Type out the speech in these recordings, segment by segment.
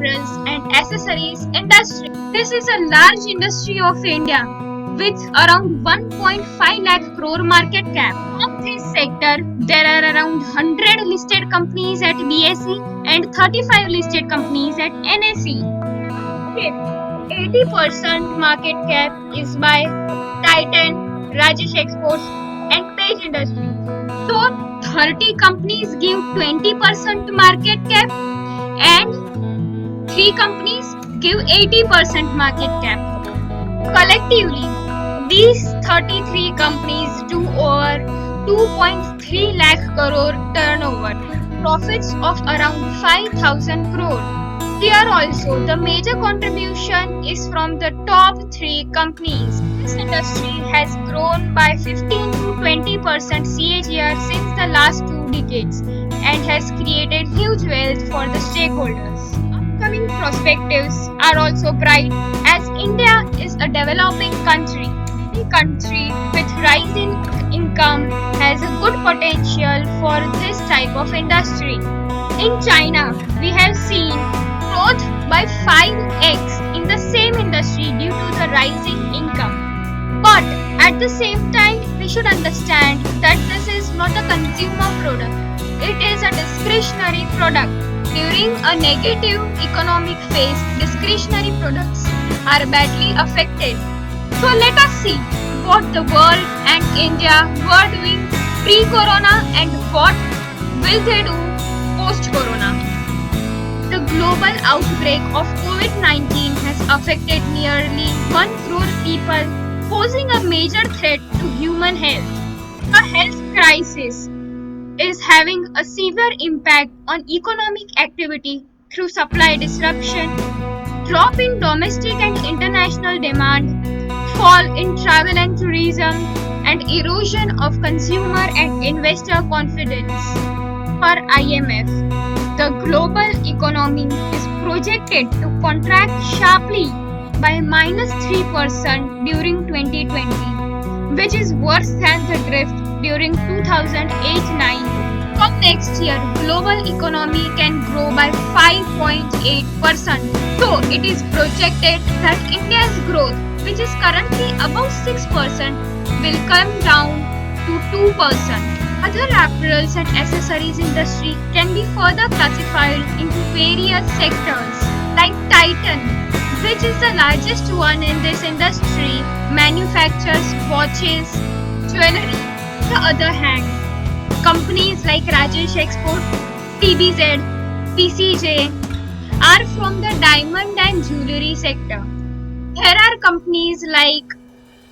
apparels and accessories industry. This is a large industry of India with around 1.5 lakh crore market cap. Of this sector, there are around 100 listed companies at BSE and 35 listed companies at NSE. 80% market cap is by Titan, Rajesh Exports and Page Industries. So 30 companies give 20% market cap and 3 companies give 80% market cap. Collectively, these 33 companies do over 2.3 lakh crore turnover, profits of around 5,000 crore. Here also, the major contribution is from the top 3 companies. This industry has grown by 15 to 20% CAGR since the last 2 decades and has created huge wealth for the stakeholders. Upcoming perspectives are also bright as India is a developing country. The country with rising income has a good potential for this type of industry. In China, we have seen growth by 5x in the same industry due to the rising income. But at the same time, we should understand that this is not a consumer product. It is a discretionary product. During a negative economic phase, discretionary products are badly affected. So let us see what the world and India were doing pre-corona and what will they do post-corona. The global outbreak of COVID-19 has affected nearly 1 crore people, posing a major threat to human health. The health crisis is having a severe impact on economic activity through supply disruption, drop in domestic and international demand, fall in travel and tourism, and erosion of consumer and investor confidence. Per IMF, the global economy is projected to contract sharply by -3% during 2020, which is worse than the drift during 2008-9. From next year, global economy can grow by 5.8%. So it is projected that India's growth, which is currently above 6%, will come down to 2%. Other apparels and accessories industry can be further classified into various sectors like Titan, which is the largest one in this industry, manufactures watches, jewelry. On the other hand, companies like Rajesh Export, TBZ, PCJ are from the diamond and jewelry sector. There are companies like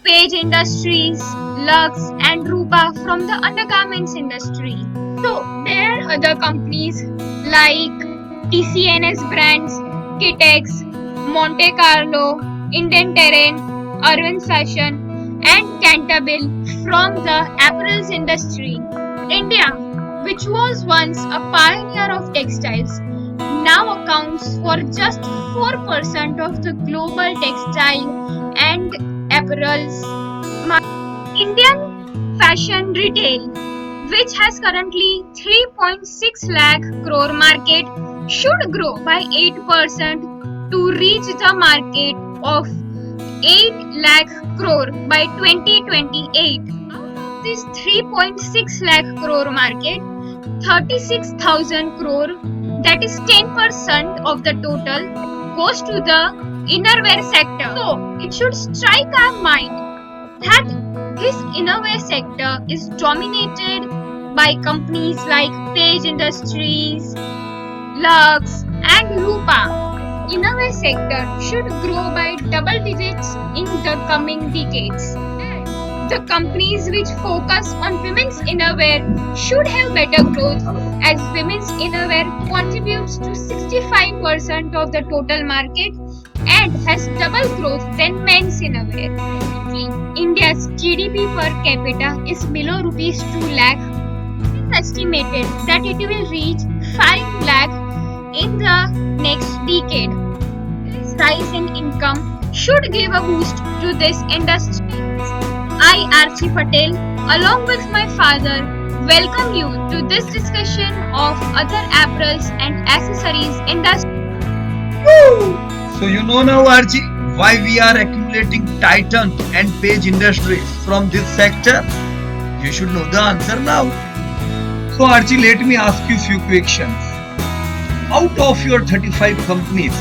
Page Industries, Lux and Rupa from the undergarments industry. So there are other companies like TCNS brands, Kitex, Monte Carlo, Indian Terrain, Arvind Fashion and Cantabile from the apparels industry. India, which was once a pioneer of textiles, now accounts for just 4% of the global textile and apparels market. Indian fashion retail, which has currently 3.6 lakh crore market, should grow by 8% to reach the market of 8 lakh crore by 2028. Out of this 3.6 lakh crore market, 36,000 crore, that is 10% of the total, goes to the innerwear sector. So it should strike our mind that this innerwear sector is dominated by companies like Page Industries, Lux and Rupa. Innerwear sector should grow by double digits in the coming decades. The companies which focus on women's innerwear should have better growth as women's innerwear contributes to 65% of the total market and has double growth than men's innerwear. India's GDP per capita is below rupees 2 lakh. It is estimated that it will reach 5 lakh in the next decade. This rise in income should give a boost to this industry. I, Archie Patel, along with my father, welcome you to this discussion of other apparels and accessories industry. So you know now, Archie, why we are accumulating Titan and Page Industries from this sector? You should know the answer now. So Archie, let me ask you few questions. Out of your 35 companies,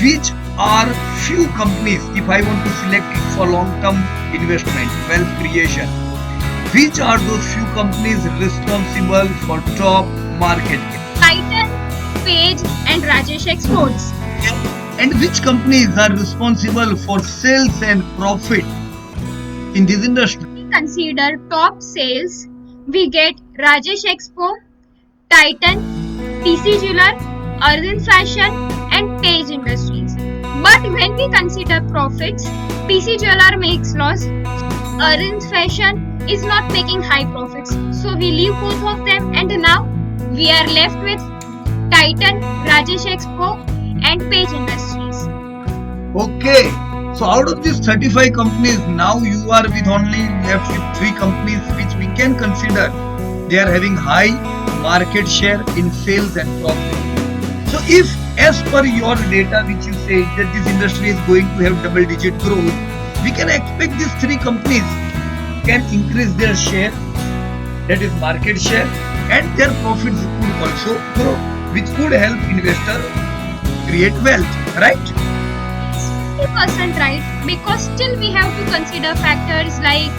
which are few companies, if I want to select it for long-term investment, wealth creation, which are those few companies responsible for top market cap? Titan, Page, and Rajesh Exports. And which companies are responsible for sales and profit in this industry? We consider top sales. We get Rajesh Expo, Titan, TC Jeweler, Arvind Fashion, and Page Industries. But when we consider profits, PC Jeweler makes loss, Arvind Fashion is not making high profits. So we leave both of them, and now we are left with Titan, Rajesh Expo, and Page Industries. Okay, so out of these 35 companies, now you are with only left with 3 companies which we can consider they are having high market share in sales and profit. So if as per your data which you say that this industry is going to have double digit growth, we can expect these 3 companies can increase their share, that is market share, and their profits could also grow, which could help investor create wealth, right? 50% right, because still we have to consider factors like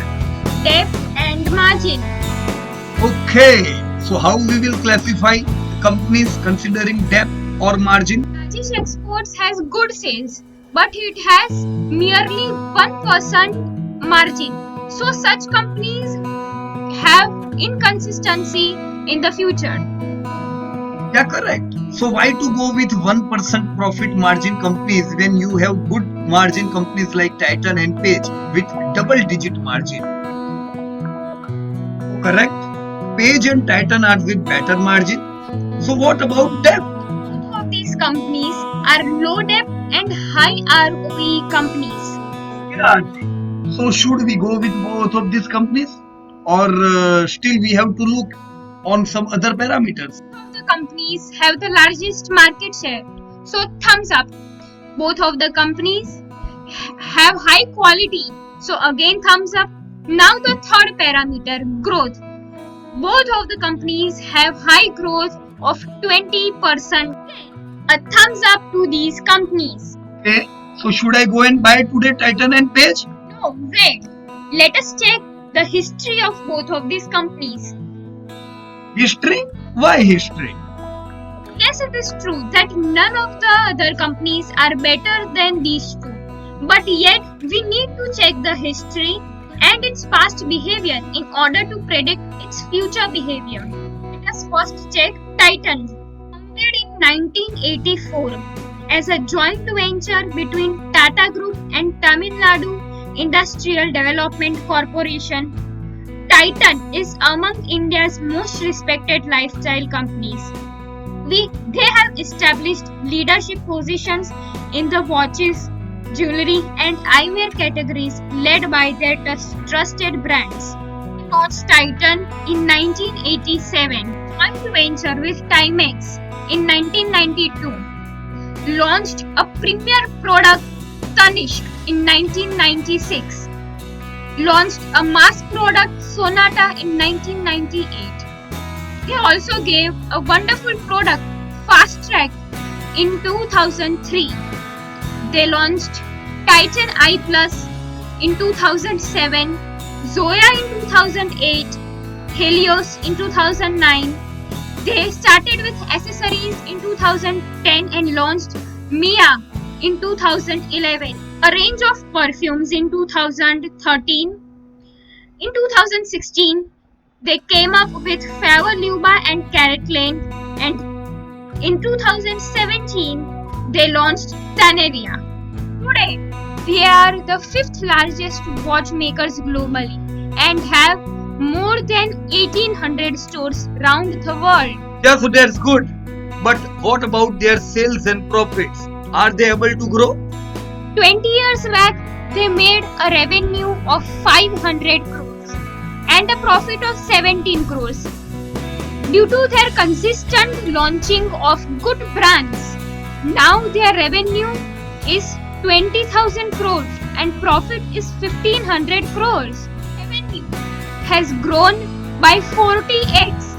depth and margin. Okay, so how we will classify companies considering depth or margin? Rajesh Exports has good sales, but it has merely 1% margin. So such companies have inconsistency in the future. Yeah, correct. So why to go with 1% profit margin companies when you have good margin companies like Titan and Page with double digit margin? Correct. Page and Titan are with better margin. So what about depth? Both of these companies are low debt and high ROE companies. Yeah. So should we go with both of these companies, or still we have to look on some other parameters? Both of the companies have the largest market share. So thumbs up. Both of the companies have high quality. So again thumbs up. Now the third parameter, growth. Both of the companies have high growth of 20%. A thumbs up to these companies. Okay. So should I go and buy today Titan and Page? No, wait. Let us check the history of both of these companies. History? Why history? Yes, it is true that none of the other companies are better than these two. But yet, we need to check the history and its past behavior in order to predict its future behavior. Let us first check Titan. Founded in 1984 as a joint venture between Tata Group and Tamil Nadu Industrial Development Corporation, Titan is among India's most respected lifestyle companies. They have established leadership positions in the watches, jewelry, and eyewear categories led by their trusted brands. They launched Titan in 1987, joint venture with Timex in 1992, launched a premier product Tanishq in 1996, launched a mass product Sonata in 1998. They also gave a wonderful product Fast Track in 2003. They launched Titan I Plus in 2007, Zoya in 2008, Helios in 2009. They started with accessories in 2010 and launched Mia in 2011, a range of perfumes in 2013. In 2016, they came up with Favor Luba and Carrot Lane, and in 2017, they launched Tanevia. Today, they are the fifth largest watchmakers globally and have more than 1800 stores around the world. Yeah, so that's good. But what about their sales and profits? Are they able to grow? 20 years back, they made a revenue of 500 crores and a profit of 17 crores. Due to their consistent launching of good brands, Now their revenue is 20,000 crores and profit is 1500 crores. Revenue has grown by 40x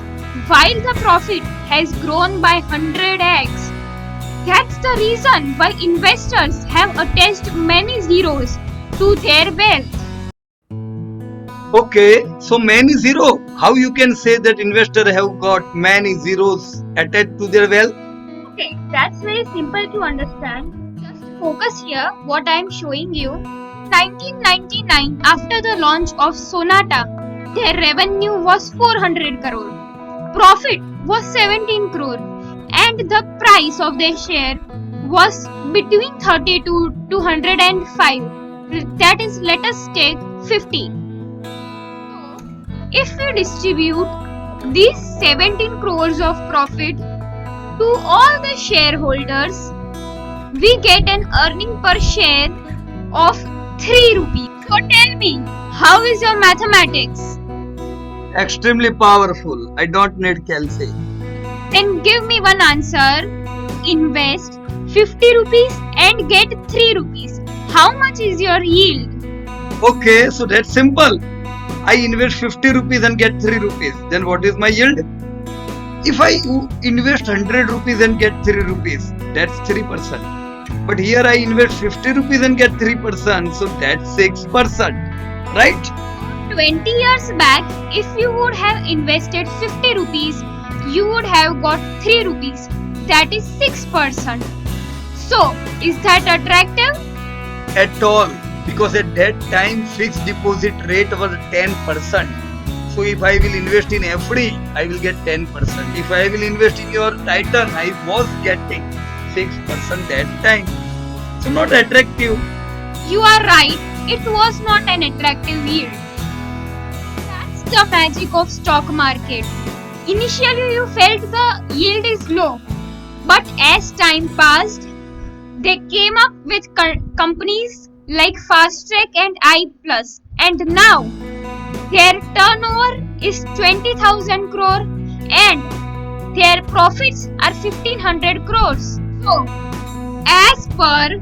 while the profit has grown by 100x. That's the reason why investors have attached many zeros to their wealth. Okay, so many zero. How you can say that investor have got many zeros attached to their wealth? Okay, that's very simple to understand. Just focus here what I am showing you. 1999, after the launch of Sonata, their revenue was 400 crore. Profit was 17 crore and the price of their share was between 30 to 205. That is, let us take 50. So, if we distribute these 17 crores of profit to all the shareholders, we get an earning per share of 3 rupees. So tell me, how is your mathematics? Extremely powerful. I don't need calci. Then give me one answer. Invest 50 rupees and get 3 rupees. How much is your yield? Okay, so that's simple. I invest 50 rupees and get 3 rupees. Then what is my yield? If I invest 100 rupees and get 3 rupees, that's 3%. But here I invest 50 rupees and get 3%, so that's 6%. Right? 20 years back, if you would have invested 50 rupees, you would have got 3 rupees. That is 6%. So, is that attractive? At all. Because at that time fixed deposit rate was 10%. So if I will invest in FD, I will get 10%. If I will invest in your Titan, I was getting 6% that time. So not attractive. You are right, it was not an attractive yield. That's the magic of stock market. Initially you felt the yield is low, but as time passed, they came up with companies like Fastrack and I+, and now their turnover is 20,000 crore and their profits are 1500 crores. So, as per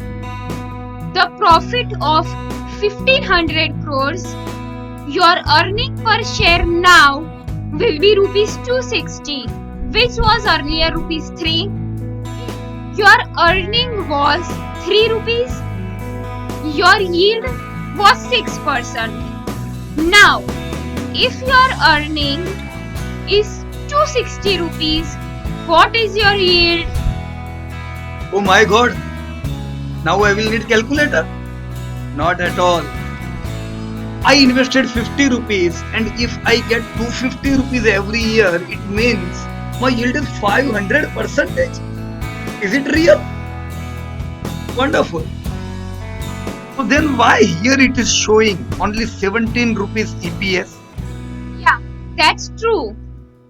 the profit of 1500 crores, your earning per share now will be rupees 260, which was earlier rupees 3. Your earning was 3 rupees. Your yield was 6%. Now, if your earning is 260 rupees, what is your yield? Oh my god. Now I will need calculator. Not at all. I invested 50 rupees and if I get 250 rupees every year, it means my yield is 500%. Is it real? Wonderful. So then why here it is showing only 17 rupees EPS? Yeah, that's true.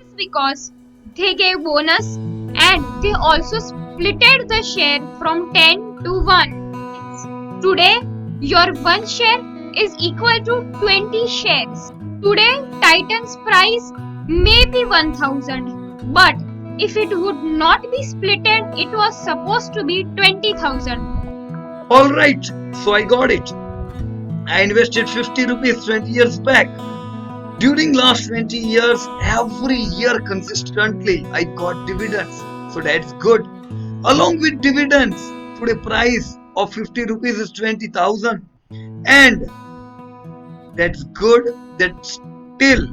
It's because they gave bonus and they also splitted the share from 10 to 1. Today, your one share is equal to 20 shares. Today, Titan's price may be 1000, but if it would not be splitted, it was supposed to be 20,000. Alright, so I got it. I invested 50 rupees 20 years back. During last 20 years, every year consistently, I got dividends. So that's good. Along with dividends, today price of 50 rupees is 20,000. And that's good that still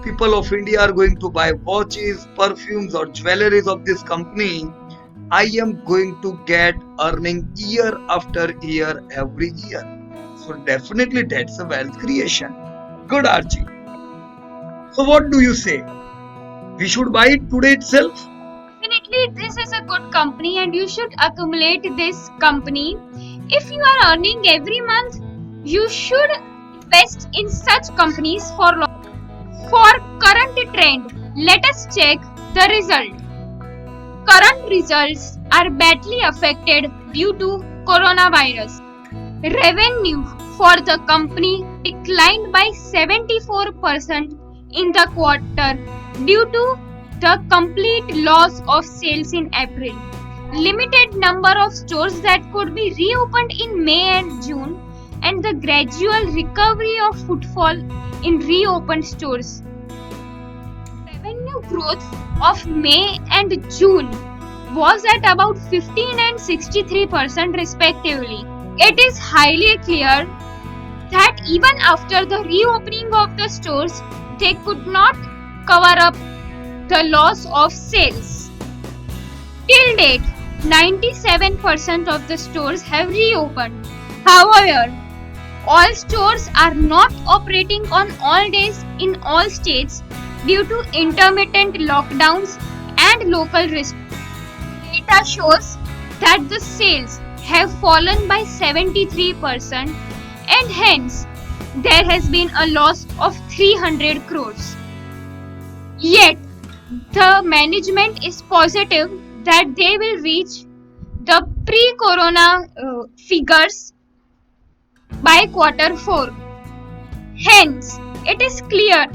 people of India are going to buy watches, perfumes or jewelries of this company. I am going to get earning year after year every year. So definitely that's a wealth creation. Good Archie. So what do you say? We should buy it today itself? Definitely, this is a good company and you should accumulate this company. If you are earning every month, you should invest in such companies for long. For current trend, let us check the result. Current results are badly affected due to coronavirus. Revenue for the company declined by 74% in the quarter due to the complete loss of sales in April. limited number of stores that could be reopened in May and June, and the gradual recovery of footfall in reopened stores. Revenue growth of May and June was at about 15 and 63% respectively. It is highly clear that even after the reopening of the stores, they could not cover up the loss of sales. Till date, 97% of the stores have reopened. However, all stores are not operating on all days in all states due to intermittent lockdowns and local restrictions. Data shows that the sales have fallen by 73% and hence there has been a loss of 300 crores. Yet, the management is positive that they will reach the pre-corona figures by quarter 4. Hence, it is clear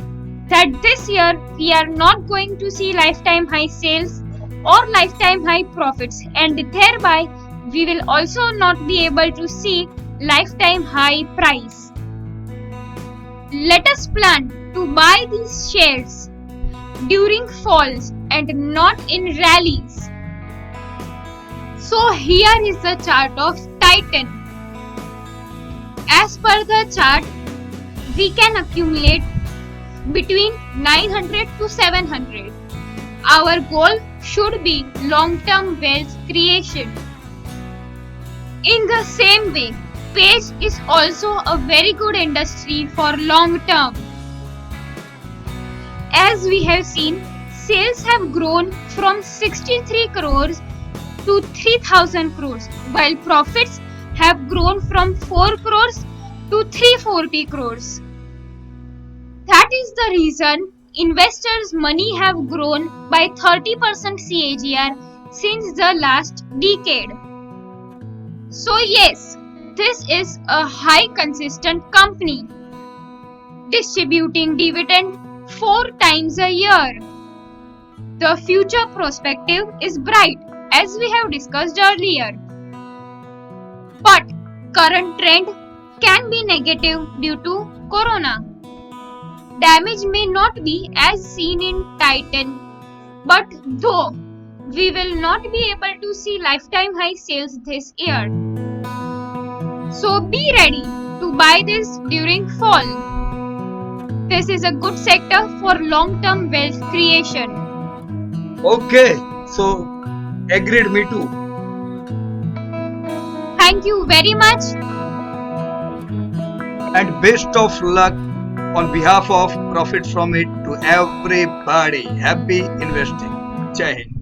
that this year we are not going to see lifetime high sales or lifetime high profits, and thereby we will also not be able to see lifetime high price. Let us plan to buy these shares during falls and not in rallies. So here is the chart of Titan. As per the chart, we can accumulate between 900 to 700. Our goal should be long-term wealth creation. In the same way, Page is also a very good industry for long term. As we have seen, sales have grown from 63 crores to 3000 crores, while profits have grown from 4 crores to 340 crores. That is the reason investors' money have grown by 30% CAGR since the last decade. So yes, this is a high consistent company, distributing dividend 4 times a year. The future perspective is bright, as we have discussed earlier. But current trend can be negative due to corona. Damage may not be as seen in Titan, but though we will not be able to see lifetime high sales this year. So be ready to buy this during fall. This is a good sector for long-term wealth creation. Okay, so agreed, me too. Thank you very much. And best of luck on behalf of Profit From It to everybody. Happy investing. Jai Hind.